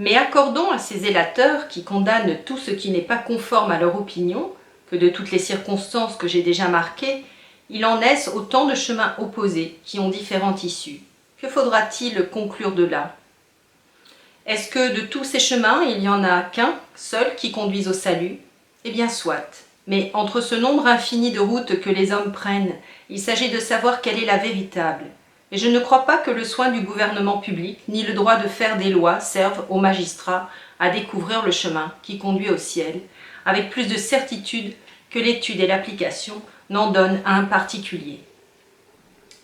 Mais accordons à ces zélateurs qui condamnent tout ce qui n'est pas conforme à leur opinion, que de toutes les circonstances que j'ai déjà marquées, il en naisse autant de chemins opposés qui ont différentes issues. Que faudra-t-il conclure de là? Est-ce que de tous ces chemins, il n'y en a qu'un seul qui conduise au salut? Eh bien soit. Mais entre ce nombre infini de routes que les hommes prennent, il s'agit de savoir quelle est la véritable. Et je ne crois pas que le soin du gouvernement public, ni le droit de faire des lois servent aux magistrats à découvrir le chemin qui conduit au ciel, avec plus de certitude que l'étude et l'application n'en donnent à un particulier.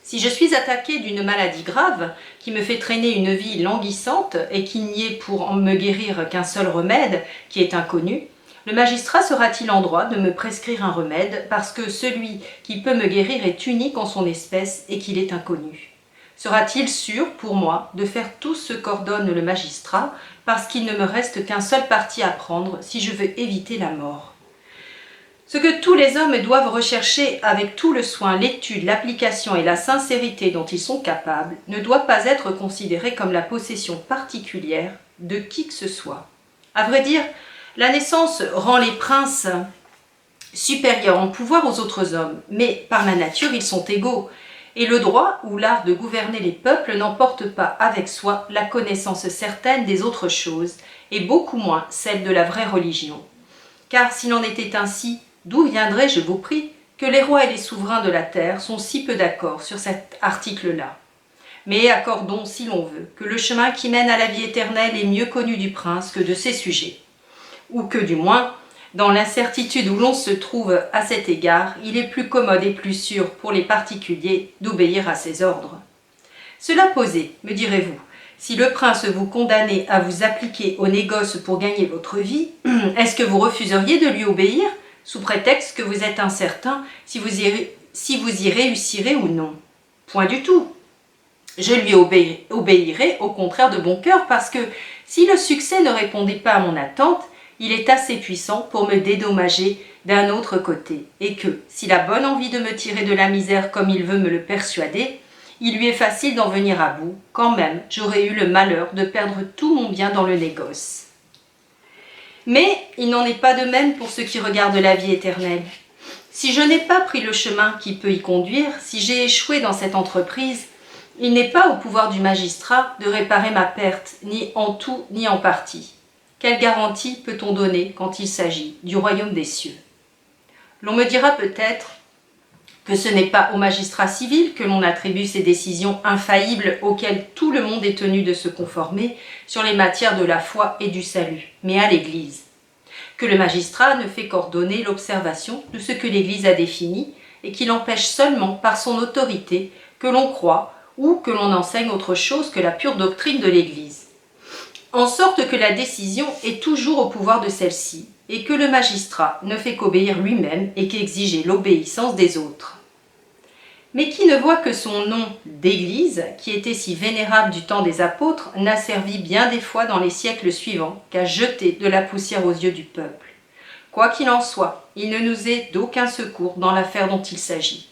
Si je suis attaquée d'une maladie grave, qui me fait traîner une vie languissante et qu'il n'y ait pour me guérir qu'un seul remède, qui est inconnu, le magistrat sera-t-il en droit de me prescrire un remède parce que celui qui peut me guérir est unique en son espèce et qu'il est inconnu? Sera-t-il sûr, pour moi, de faire tout ce qu'ordonne le magistrat parce qu'il ne me reste qu'un seul parti à prendre si je veux éviter la mort? Ce que tous les hommes doivent rechercher avec tout le soin, l'étude, l'application et la sincérité dont ils sont capables ne doit pas être considéré comme la possession particulière de qui que ce soit. À vrai dire, la naissance rend les princes supérieurs en pouvoir aux autres hommes, mais par la nature ils sont égaux, et le droit ou l'art de gouverner les peuples n'emporte pas avec soi la connaissance certaine des autres choses, et beaucoup moins celle de la vraie religion. Car s'il en était ainsi, d'où viendrait, je vous prie, que les rois et les souverains de la terre sont si peu d'accord sur cet article-là? Mais accordons, si l'on veut, que le chemin qui mène à la vie éternelle est mieux connu du prince que de ses sujets, ou que, du moins, dans l'incertitude où l'on se trouve à cet égard, il est plus commode et plus sûr pour les particuliers d'obéir à ses ordres. Cela posé, me direz-vous, si le prince vous condamnait à vous appliquer au négoce pour gagner votre vie, est-ce que vous refuseriez de lui obéir, sous prétexte que vous êtes incertain si vous y réussirez ou non? Point du tout. Je lui obéirai au contraire de bon cœur parce que si le succès ne répondait pas à mon attente, il est assez puissant pour me dédommager d'un autre côté, et que, si la bonne envie de me tirer de la misère comme il veut me le persuader, il lui est facile d'en venir à bout, quand même j'aurais eu le malheur de perdre tout mon bien dans le négoce. Mais il n'en est pas de même pour ce qui regarde la vie éternelle. Si je n'ai pas pris le chemin qui peut y conduire, si j'ai échoué dans cette entreprise, il n'est pas au pouvoir du magistrat de réparer ma perte, ni en tout ni en partie. Quelle garantie peut-on donner quand il s'agit du royaume des cieux? L'on me dira peut-être que ce n'est pas au magistrat civil que l'on attribue ces décisions infaillibles auxquelles tout le monde est tenu de se conformer sur les matières de la foi et du salut, mais à l'Église. Que le magistrat ne fait qu'ordonner l'observation de ce que l'Église a défini et qu'il empêche seulement par son autorité que l'on croie ou que l'on enseigne autre chose que la pure doctrine de l'Église. En sorte que la décision est toujours au pouvoir de celle-ci, et que le magistrat ne fait qu'obéir lui-même et qu'exiger l'obéissance des autres. Mais qui ne voit que son nom d'Église, qui était si vénérable du temps des apôtres, n'a servi bien des fois dans les siècles suivants qu'à jeter de la poussière aux yeux du peuple. Quoi qu'il en soit, il ne nous est d'aucun secours dans l'affaire dont il s'agit.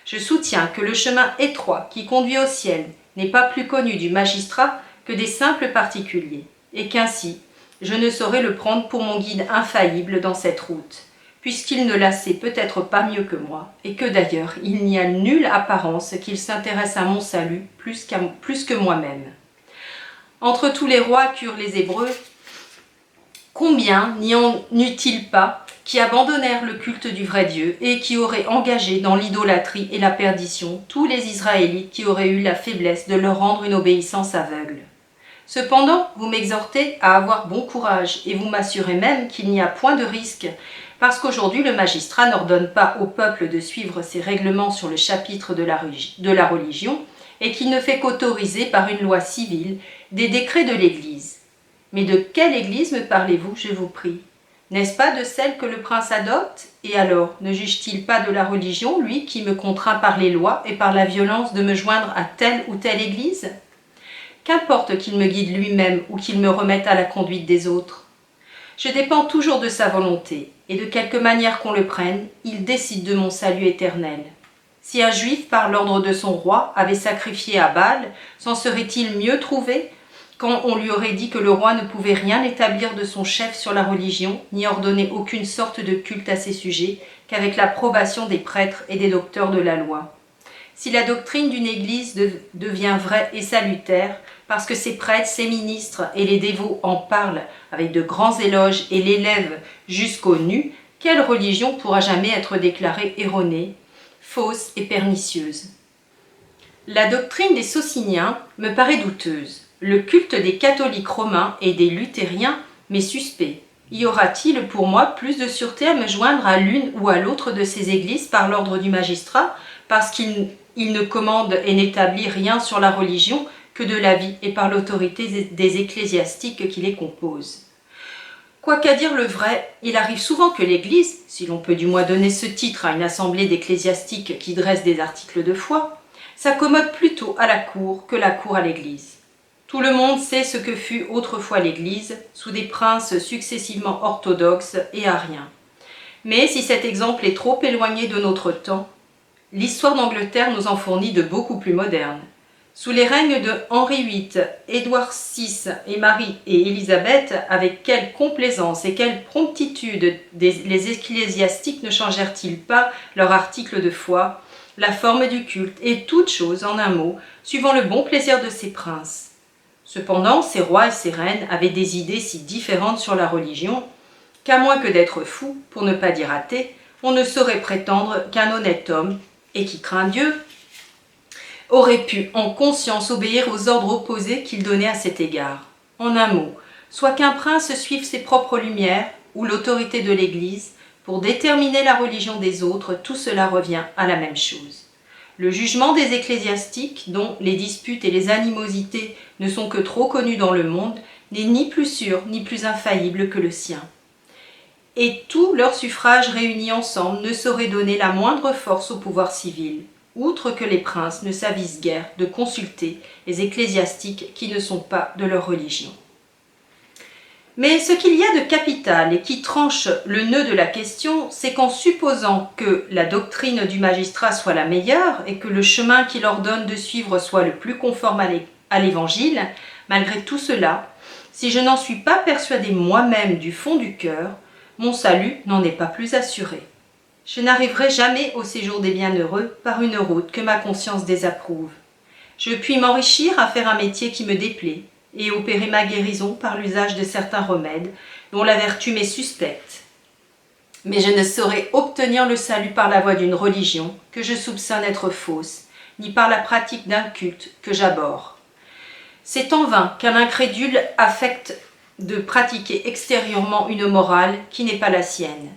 Je soutiens que le chemin étroit qui conduit au ciel n'est pas plus connu du magistrat que des simples particuliers, et qu'ainsi je ne saurais le prendre pour mon guide infaillible dans cette route, puisqu'il ne la sait peut-être pas mieux que moi, et que d'ailleurs il n'y a nulle apparence qu'il s'intéresse à mon salut plus que moi-même. Entre tous les rois qu'eurent les Hébreux, combien n'y en eut-il pas qui abandonnèrent le culte du vrai Dieu et qui auraient engagé dans l'idolâtrie et la perdition tous les Israélites qui auraient eu la faiblesse de leur rendre une obéissance aveugle? Cependant, vous m'exhortez à avoir bon courage et vous m'assurez même qu'il n'y a point de risque, parce qu'aujourd'hui le magistrat n'ordonne pas au peuple de suivre ses règlements sur le chapitre de la religion et qu'il ne fait qu'autoriser par une loi civile des décrets de l'Église. Mais de quelle Église me parlez-vous, je vous prie? N'est-ce pas de celle que le prince adopte? Et alors, ne juge-t-il pas de la religion, lui qui me contraint par les lois et par la violence de me joindre à telle ou telle Église? Qu'importe qu'il me guide lui-même ou qu'il me remette à la conduite des autres. Je dépends toujours de sa volonté, et de quelque manière qu'on le prenne, il décide de mon salut éternel. Si un juif, par l'ordre de son roi, avait sacrifié à Baal, s'en serait-il mieux trouvé quand on lui aurait dit que le roi ne pouvait rien établir de son chef sur la religion, ni ordonner aucune sorte de culte à ses sujets, qu'avec l'approbation des prêtres et des docteurs de la loi. Si la doctrine d'une Église devient vraie et salutaire, parce que ses prêtres, ses ministres et les dévots en parlent avec de grands éloges et l'élèvent jusqu'aux nues, quelle religion pourra jamais être déclarée erronée, fausse et pernicieuse? La doctrine des Sociniens me paraît douteuse. Le culte des catholiques romains et des luthériens m'est suspect. Y aura-t-il pour moi plus de sûreté à me joindre à l'une ou à l'autre de ces églises par l'ordre du magistrat, parce qu'il ne commande et n'établit rien sur la religion que de l'avis et par l'autorité des ecclésiastiques qui les composent? Quoiqu'à dire le vrai, il arrive souvent que l'Église, si l'on peut du moins donner ce titre à une assemblée d'ecclésiastiques qui dressent des articles de foi, s'accommode plutôt à la cour que la cour à l'Église. Tout le monde sait ce que fut autrefois l'Église, sous des princes successivement orthodoxes et ariens. Mais si cet exemple est trop éloigné de notre temps, l'histoire d'Angleterre nous en fournit de beaucoup plus modernes. Sous les règnes de Henri VIII, Édouard VI et Marie et Élisabeth, avec quelle complaisance et quelle promptitude les ecclésiastiques ne changèrent-ils pas leur article de foi, la forme du culte et toutes choses, en un mot, suivant le bon plaisir de ces princes. Cependant, ces rois et ces reines avaient des idées si différentes sur la religion qu'à moins que d'être fou, pour ne pas dire athée, on ne saurait prétendre qu'un honnête homme, et qui craint Dieu, aurait pu en conscience obéir aux ordres opposés qu'il donnait à cet égard. En un mot, soit qu'un prince suive ses propres lumières ou l'autorité de l'Église pour déterminer la religion des autres, tout cela revient à la même chose. Le jugement des ecclésiastiques, dont les disputes et les animosités ne sont que trop connues dans le monde, n'est ni plus sûr ni plus infaillible que le sien. Et tous leurs suffrages réunis ensemble ne sauraient donner la moindre force au pouvoir civil, outre que les princes ne s'avisent guère de consulter les ecclésiastiques qui ne sont pas de leur religion. Mais ce qu'il y a de capital et qui tranche le nœud de la question, c'est qu'en supposant que la doctrine du magistrat soit la meilleure et que le chemin qu'il ordonne de suivre soit le plus conforme à l'Évangile, malgré tout cela, si je n'en suis pas persuadée moi-même du fond du cœur, mon salut n'en est pas plus assuré. Je n'arriverai jamais au séjour des bienheureux par une route que ma conscience désapprouve. Je puis m'enrichir à faire un métier qui me déplaît et opérer ma guérison par l'usage de certains remèdes dont la vertu m'est suspecte. Mais je ne saurais obtenir le salut par la voie d'une religion que je soupçonne être fausse, ni par la pratique d'un culte que j'abhorre. C'est en vain qu'un incrédule affecte de pratiquer extérieurement une morale qui n'est pas la sienne.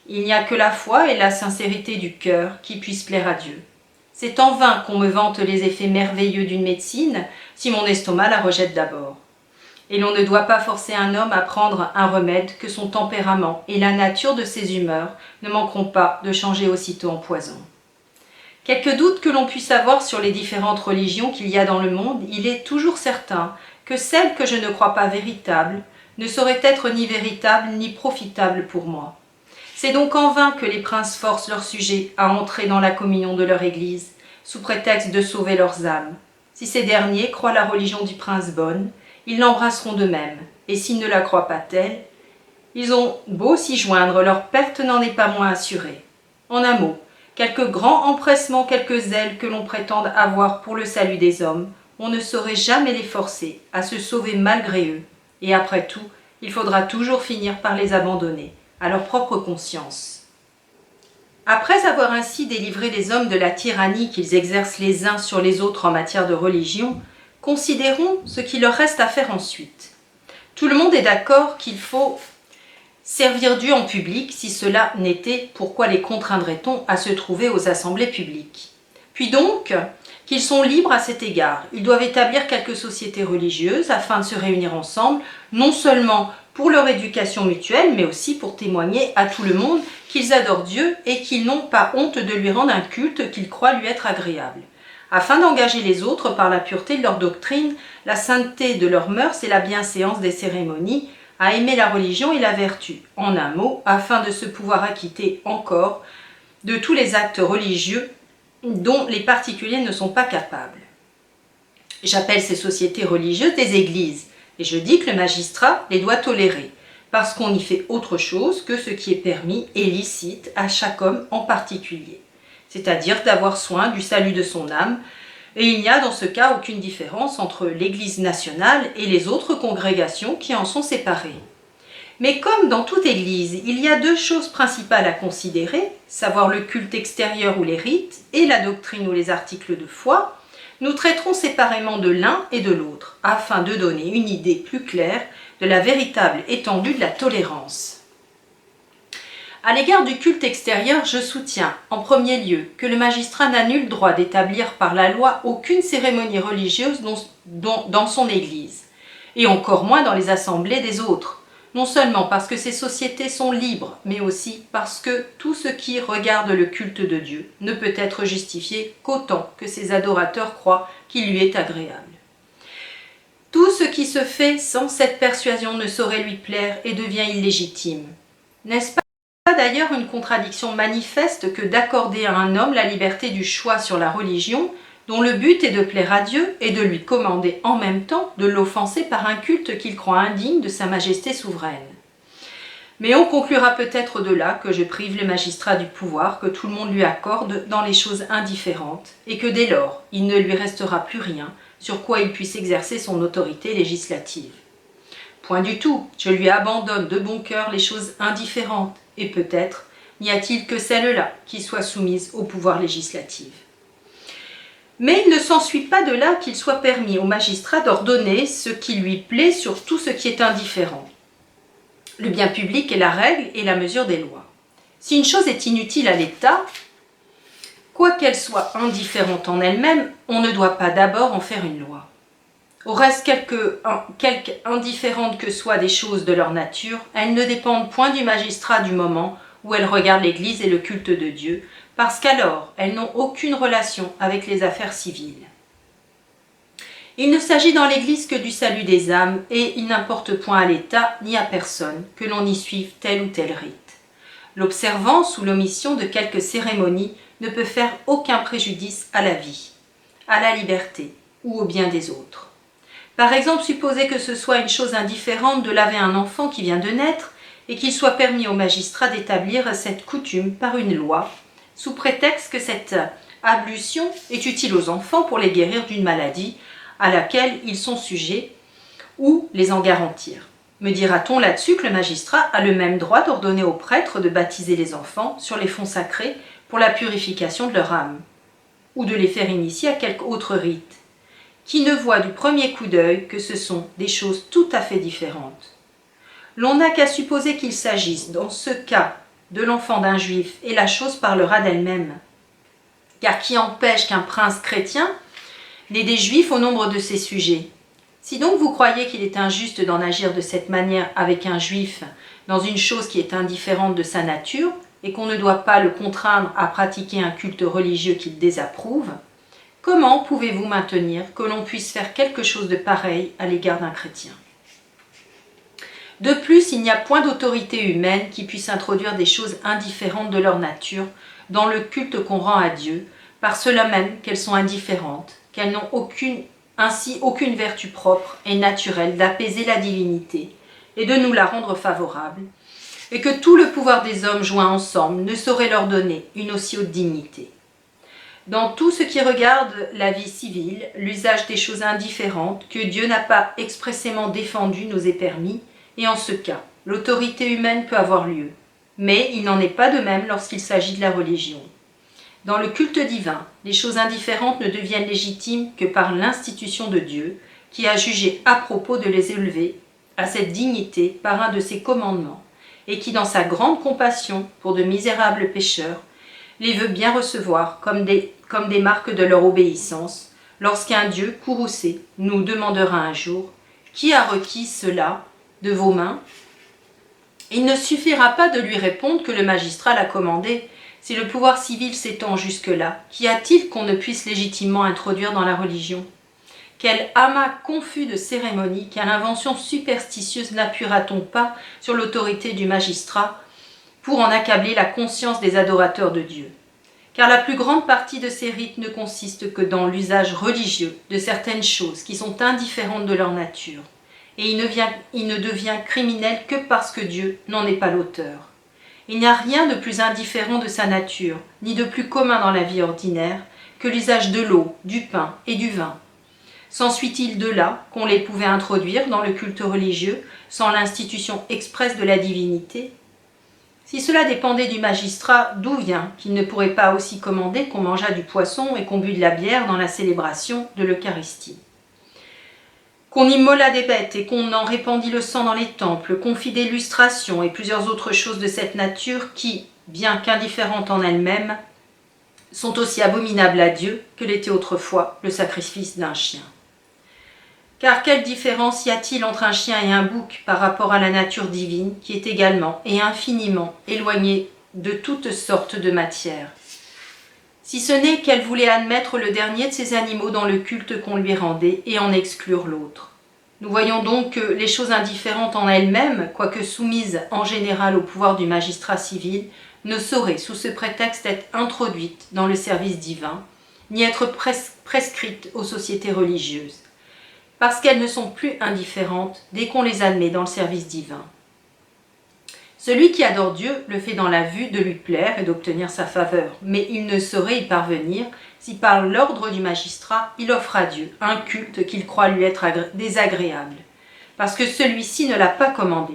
Il n'y a que la foi et la sincérité du cœur qui puissent plaire à Dieu. C'est en vain qu'on me vante les effets merveilleux d'une médecine si mon estomac la rejette d'abord. Et l'on ne doit pas forcer un homme à prendre un remède que son tempérament et la nature de ses humeurs ne manqueront pas de changer aussitôt en poison. Quelque doute que l'on puisse avoir sur les différentes religions qu'il y a dans le monde, il est toujours certain que celle que je ne crois pas véritable ne saurait être ni véritable ni profitable pour moi. C'est donc en vain que les princes forcent leurs sujets à entrer dans la communion de leur Église, sous prétexte de sauver leurs âmes. Si ces derniers croient la religion du prince bonne, ils l'embrasseront d'eux-mêmes, et s'ils ne la croient pas telle, ils ont beau s'y joindre, leur perte n'en est pas moins assurée. En un mot, quelque grand empressement, quelque zèle que l'on prétende avoir pour le salut des hommes, on ne saurait jamais les forcer à se sauver malgré eux, et après tout, il faudra toujours finir par les abandonner à leur propre conscience. Après avoir ainsi délivré les hommes de la tyrannie qu'ils exercent les uns sur les autres en matière de religion, considérons ce qu'il leur reste à faire ensuite. Tout le monde est d'accord qu'il faut servir Dieu en public. Si cela n'était, pourquoi les contraindrait-on à se trouver aux assemblées publiques? Puis donc, qu'ils sont libres à cet égard. Ils doivent établir quelques sociétés religieuses afin de se réunir ensemble, non seulement pour leur éducation mutuelle, mais aussi pour témoigner à tout le monde qu'ils adorent Dieu et qu'ils n'ont pas honte de lui rendre un culte qu'ils croient lui être agréable, afin d'engager les autres par la pureté de leur doctrine, la sainteté de leurs mœurs et la bienséance des cérémonies, à aimer la religion et la vertu, en un mot, afin de se pouvoir acquitter encore de tous les actes religieux dont les particuliers ne sont pas capables. J'appelle ces sociétés religieuses des églises, Et je dis que le magistrat les doit tolérer, parce qu'on y fait autre chose que ce qui est permis et licite à chaque homme en particulier, c'est-à-dire d'avoir soin du salut de son âme, et il n'y a dans ce cas aucune différence entre l'Église nationale et les autres congrégations qui en sont séparées. Mais comme dans toute Église, il y a deux choses principales à considérer, savoir le culte extérieur ou les rites, et la doctrine ou les articles de foi, nous traiterons séparément de l'un et de l'autre, afin de donner une idée plus claire de la véritable étendue de la tolérance. À l'égard du culte extérieur, je soutiens, en premier lieu, que le magistrat n'a nul droit d'établir par la loi aucune cérémonie religieuse dans son Église, et encore moins dans les assemblées des autres, non seulement parce que ces sociétés sont libres, mais aussi parce que tout ce qui regarde le culte de Dieu ne peut être justifié qu'autant que ses adorateurs croient qu'il lui est agréable. Tout ce qui se fait sans cette persuasion ne saurait lui plaire et devient illégitime. N'est-ce pas d'ailleurs une contradiction manifeste que d'accorder à un homme la liberté du choix sur la religion, dont le but est de plaire à Dieu et de lui commander en même temps de l'offenser par un culte qu'il croit indigne de sa majesté souveraine. Mais on conclura peut-être de là que je prive le magistrat du pouvoir que tout le monde lui accorde dans les choses indifférentes, et que dès lors il ne lui restera plus rien sur quoi il puisse exercer son autorité législative. Point du tout, je lui abandonne de bon cœur les choses indifférentes, et peut-être n'y a-t-il que celles-là qui soient soumises au pouvoir législatif. Mais il ne s'ensuit pas de là qu'il soit permis au magistrat d'ordonner ce qui lui plaît sur tout ce qui est indifférent. Le bien public est la règle et la mesure des lois. Si une chose est inutile à l'État, quoiqu'elle soit indifférente en elle-même, on ne doit pas d'abord en faire une loi. Au reste, quelque indifférentes que soient des choses de leur nature, elles ne dépendent point du magistrat du moment où elles regardent l'Église et le culte de Dieu, parce qu'alors elles n'ont aucune relation avec les affaires civiles. Il ne s'agit dans l'Église que du salut des âmes, et il n'importe point à l'État ni à personne que l'on y suive tel ou tel rite. L'observance ou l'omission de quelque cérémonie ne peut faire aucun préjudice à la vie, à la liberté ou au bien des autres. Par exemple, supposez que ce soit une chose indifférente de laver un enfant qui vient de naître et qu'il soit permis au magistrat d'établir cette coutume par une loi, sous prétexte que cette ablution est utile aux enfants pour les guérir d'une maladie à laquelle ils sont sujets ou les en garantir. Me dira-t-on là-dessus que le magistrat a le même droit d'ordonner aux prêtres de baptiser les enfants sur les fonds sacrés pour la purification de leur âme, ou de les faire initier à quelque autre rite, qui ne voit du premier coup d'œil que ce sont des choses tout à fait différentes. L'on n'a qu'à supposer qu'il s'agisse, dans ce cas, de l'enfant d'un juif, et la chose parlera d'elle-même. Car qui empêche qu'un prince chrétien n'ait des juifs au nombre de ses sujets? Si donc vous croyez qu'il est injuste d'en agir de cette manière avec un juif dans une chose qui est indifférente de sa nature, et qu'on ne doit pas le contraindre à pratiquer un culte religieux qu'il désapprouve, comment pouvez-vous maintenir que l'on puisse faire quelque chose de pareil à l'égard d'un chrétien? De plus, il n'y a point d'autorité humaine qui puisse introduire des choses indifférentes de leur nature dans le culte qu'on rend à Dieu, par cela même qu'elles sont indifférentes, qu'elles n'ont ainsi aucune vertu propre et naturelle d'apaiser la divinité et de nous la rendre favorable, et que tout le pouvoir des hommes joints ensemble ne saurait leur donner une aussi haute dignité. Dans tout ce qui regarde la vie civile, l'usage des choses indifférentes que Dieu n'a pas expressément défendues nous est permis, et en ce cas, l'autorité humaine peut avoir lieu. Mais il n'en est pas de même lorsqu'il s'agit de la religion. Dans le culte divin, les choses indifférentes ne deviennent légitimes que par l'institution de Dieu, qui a jugé à propos de les élever à cette dignité par un de ses commandements, et qui, dans sa grande compassion pour de misérables pécheurs, les veut bien recevoir comme des marques de leur obéissance, lorsqu'un Dieu courroucé nous demandera un jour « Qui a requis cela de vos mains ?» Il ne suffira pas de lui répondre que le magistrat l'a commandé. Si le pouvoir civil s'étend jusque-là, qu'y a-t-il qu'on ne puisse légitimement introduire dans la religion? Quel amas confus de cérémonies, quelle invention superstitieuse n'appuiera-t-on pas sur l'autorité du magistrat pour en accabler la conscience des adorateurs de Dieu? Car la plus grande partie de ces rites ne consiste que dans l'usage religieux de certaines choses qui sont indifférentes de leur nature, et il ne devient criminel que parce que Dieu n'en est pas l'auteur. Il n'y a rien de plus indifférent de sa nature, ni de plus commun dans la vie ordinaire, que l'usage de l'eau, du pain et du vin. S'ensuit-il de là qu'on les pouvait introduire dans le culte religieux sans l'institution expresse de la divinité? Si cela dépendait du magistrat, d'où vient qu'il ne pourrait pas aussi commander qu'on mangeât du poisson et qu'on bût de la bière dans la célébration de l'Eucharistie? Qu'on immolât des bêtes et qu'on en répandît le sang dans les temples, qu'on fît des lustrations et plusieurs autres choses de cette nature qui, bien qu'indifférentes en elles-mêmes, sont aussi abominables à Dieu que l'était autrefois le sacrifice d'un chien. Car quelle différence y a-t-il entre un chien et un bouc par rapport à la nature divine qui est également et infiniment éloignée de toutes sortes de matières? Si ce n'est qu'elle voulait admettre le dernier de ces animaux dans le culte qu'on lui rendait et en exclure l'autre. Nous voyons donc que les choses indifférentes en elles-mêmes, quoique soumises en général au pouvoir du magistrat civil, ne sauraient, sous ce prétexte, être introduites dans le service divin, ni être prescrites aux sociétés religieuses, parce qu'elles ne sont plus indifférentes dès qu'on les admet dans le service divin. Celui qui adore Dieu le fait dans la vue de lui plaire et d'obtenir sa faveur, mais il ne saurait y parvenir si par l'ordre du magistrat il offre à Dieu un culte qu'il croit lui être désagréable, parce que celui-ci ne l'a pas commandé.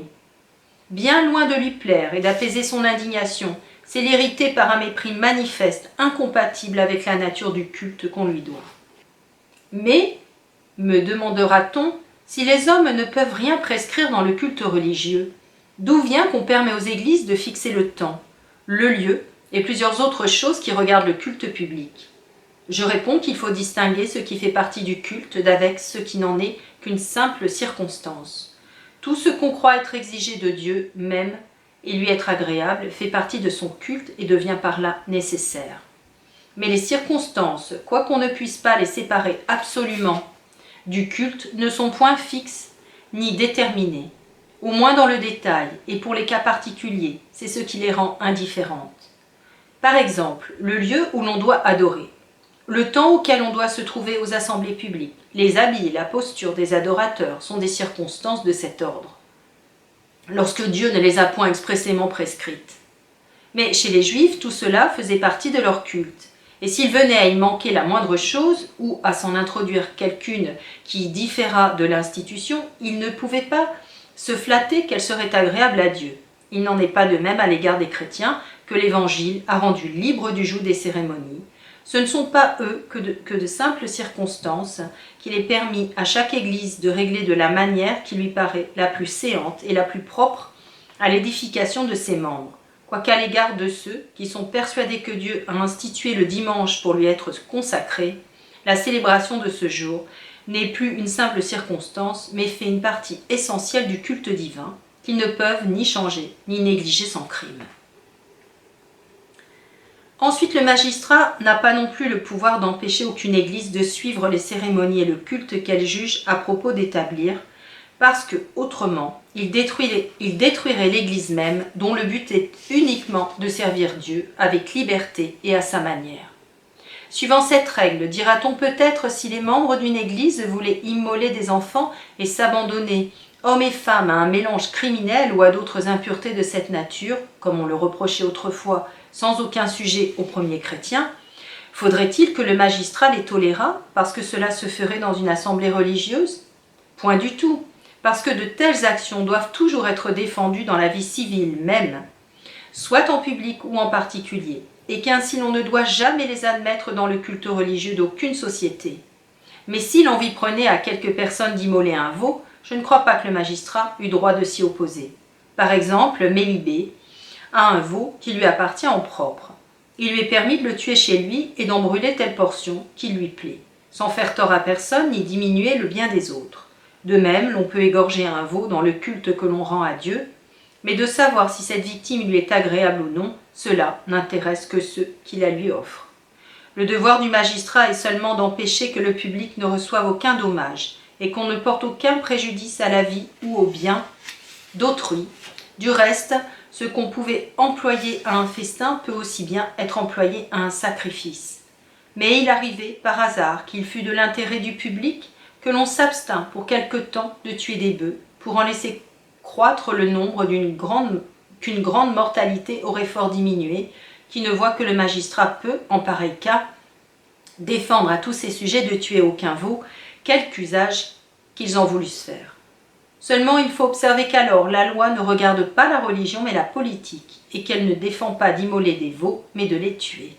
Bien loin de lui plaire et d'apaiser son indignation, c'est l'irriter par un mépris manifeste, incompatible avec la nature du culte qu'on lui doit. Mais, me demandera-t-on, si les hommes ne peuvent rien prescrire dans le culte religieux, d'où vient qu'on permet aux églises de fixer le temps, le lieu et plusieurs autres choses qui regardent le culte public? Je réponds qu'il faut distinguer ce qui fait partie du culte d'avec ce qui n'en est qu'une simple circonstance. Tout ce qu'on croit être exigé de Dieu même et lui être agréable fait partie de son culte et devient par là nécessaire. Mais les circonstances, quoiqu'on ne puisse pas les séparer absolument du culte, ne sont point fixes ni déterminées, au moins dans le détail et pour les cas particuliers, c'est ce qui les rend indifférentes. Par exemple, le lieu où l'on doit adorer, le temps auquel on doit se trouver aux assemblées publiques, les habits et la posture des adorateurs sont des circonstances de cet ordre, lorsque Dieu ne les a point expressément prescrites. Mais chez les Juifs, tout cela faisait partie de leur culte, et s'il venait à y manquer la moindre chose, ou à s'en introduire quelqu'une qui différât de l'institution, ils ne pouvaient pas se flatter qu'elle serait agréable à Dieu. Il n'en est pas de même à l'égard des chrétiens que l'Évangile a rendu libres du joug des cérémonies. Ce ne sont pas eux que de simples circonstances qu'il est permis à chaque Église de régler de la manière qui lui paraît la plus séante et la plus propre à l'édification de ses membres, quoiqu'à l'égard de ceux qui sont persuadés que Dieu a institué le dimanche pour lui être consacré, la célébration de ce jour n'est plus une simple circonstance, mais fait une partie essentielle du culte divin, qu'ils ne peuvent ni changer ni négliger sans crime. Ensuite, le magistrat n'a pas non plus le pouvoir d'empêcher aucune église de suivre les cérémonies et le culte qu'elle juge à propos d'établir, parce que, autrement, il détruirait l'église même, dont le but est uniquement de servir Dieu avec liberté et à sa manière. Suivant cette règle, dira-t-on peut-être si les membres d'une église voulaient immoler des enfants et s'abandonner, hommes et femmes, à un mélange criminel ou à d'autres impuretés de cette nature, comme on le reprochait autrefois, sans aucun sujet aux premiers chrétiens, faudrait-il que le magistrat les tolérât parce que cela se ferait dans une assemblée religieuse? Point du tout, parce que de telles actions doivent toujours être défendues dans la vie civile même, soit en public ou en particulier, et qu'ainsi l'on ne doit jamais les admettre dans le culte religieux d'aucune société. Mais si l'envie prenait à quelques personnes d'immoler un veau, je ne crois pas que le magistrat eût droit de s'y opposer. Par exemple, Mélibée a un veau qui lui appartient en propre. Il lui est permis de le tuer chez lui et d'en brûler telle portion qui lui plaît, sans faire tort à personne ni diminuer le bien des autres. De même, l'on peut égorger un veau dans le culte que l'on rend à Dieu, mais de savoir si cette victime lui est agréable ou non, cela n'intéresse que ceux qui la lui offrent. Le devoir du magistrat est seulement d'empêcher que le public ne reçoive aucun dommage et qu'on ne porte aucun préjudice à la vie ou au bien d'autrui. Du reste, ce qu'on pouvait employer à un festin peut aussi bien être employé à un sacrifice. Mais il arrivait, par hasard, qu'il fût de l'intérêt du public que l'on s'abstint pour quelque temps de tuer des bœufs, pour en laisser croître le nombre qu'une grande mortalité aurait fort diminué, qui ne voit que le magistrat peut, en pareil cas, défendre à tous ses sujets de tuer aucun veau, quelque usage qu'ils en voulussent faire. Seulement il faut observer qu'alors la loi ne regarde pas la religion mais la politique, et qu'elle ne défend pas d'immoler des veaux, mais de les tuer.